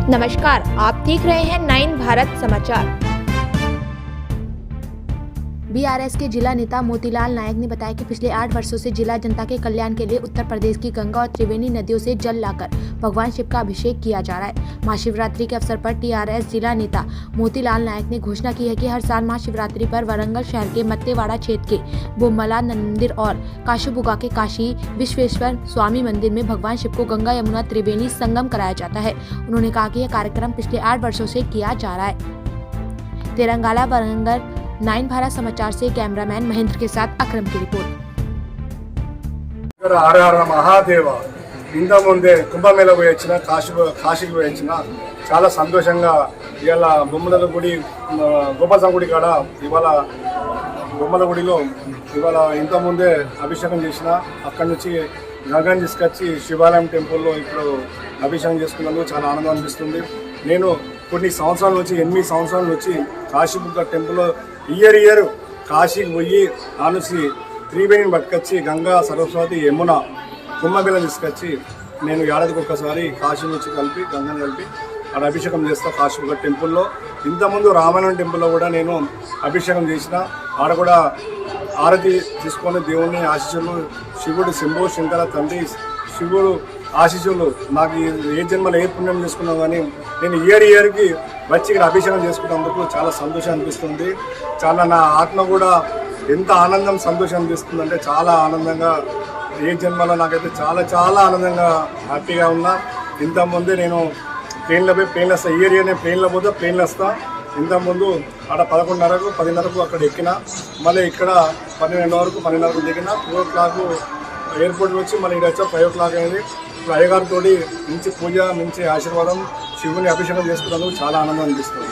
नमस्कार, आप देख रहे हैं 9 भारत समाचार। बीआरएस के जिला नेता मोतीलाल नायक ने बताया कि पिछले 8 वर्षों से जिला जनता के कल्याण के लिए उत्तर प्रदेश की गंगा और त्रिवेणी नदियों से जल लाकर भगवान शिव का अभिषेक किया जा रहा है। महाशिवरात्रि के अवसर पर टीआरएस जिला नेता मोतीलाल नायक ने घोषणा की है कि हर साल महाशिवरात्रि पर वरंगल शहर के मत्तेवाड़ा क्षेत्र के बोम्मला मंदिर और काशीबुगा के काशी विश्वेश्वर स्वामी मंदिर में भगवान शिव को गंगा यमुना त्रिवेणी संगम कराया जाता है। उन्होंने कहा कि यह कार्यक्रम पिछले 8 वर्षों से किया जा रहा है। तेलंगाना वरंगल 9 भारत समाचार से कैमरामैन महेंद्र के साथ अक्रम की रिपोर्ट। हर हर महादेव इंत मुंदे కుంభమేళ పోయి వచ్చిన కాశీకి పోయి వచ్చిన చాలా సంతోషంగా ఇవాళ బొమ్మల గుడి గోపాల గుడి కాడ ఇవాళ బొమ్మల గుడిలో ఇవాళ ఇంత ముందే అభిషేకం చేసిన అక్కడి నుంచి గంగని తీసుకొచ్చి శివాలయం టెంపుల్లో ఇప్పుడు అభిషేకం చేసుకున్నందుకు చాలా ఆనందం అనిపిస్తుంది. నేను కొన్ని సంవత్సరాల నుంచి 8 సంవత్సరాల నుంచి కాశీబుగ్గ టెంపుల్లో ఇయర్ కాశీకి పోయి ఆనుసి త్రివేణిని పట్టుకొచ్చి గంగా సరస్వతి యమున కుంభమేళ తీసుకొచ్చి నేను ఏడాదికి ఒక్కసారి కాశీ నుంచి కలిపి గంగని కలిపి అక్కడ అభిషేకం చేస్తా కాశీబుగ్గ టెంపుల్లో. ఇంతకుముందు రామాయణం టెంపుల్లో కూడా నేను అభిషేకం చేసిన ఆడ కూడా ఆరతి తీసుకొని దేవుని ఆశీస్సులు శివుడు శంభో శంకర తండ్రి శివుడు ఆశీస్సులు నాకు ఏ జన్మలో ఏ పుణ్యం చేసుకున్నాం కానీ నేను ఇయర్కి వచ్చి ఇక్కడ అభిషేకం చేసుకున్నందుకు చాలా సంతోషం అనిపిస్తుంది. చాలా నా ఆత్మ కూడా ఎంత ఆనందం సంతోషం అనిపిస్తుందంటే చాలా ఆనందంగా ఏ జన్మలో నాకైతే చాలా ఆనందంగా హ్యాపీగా ఉన్నా. ఇంతకుముందే నేను ప్లేన్లో పోయి ప్లేన్లు వస్తాను, ఇయర్ నేను ప్లేన్లో పోతే ప్లేన్లు వస్తాను. ఇంతకుముందు అక్కడ 11:30కు 10:30కు అక్కడ ఎక్కిన, మళ్ళీ ఇక్కడ 12:30కు దిగిన, 4 o'clock ఎయిర్పోర్ట్ వచ్చి మళ్ళీ ఇక్కడ వచ్చా 5 o'clock అయింది. ఇప్పుడు అయ్యగారితో మంచి పూజ మంచి ఆశీర్వాదం శివుని అభిషేకం చేసుకున్నందుకు చాలా ఆనందం అనిపిస్తుంది.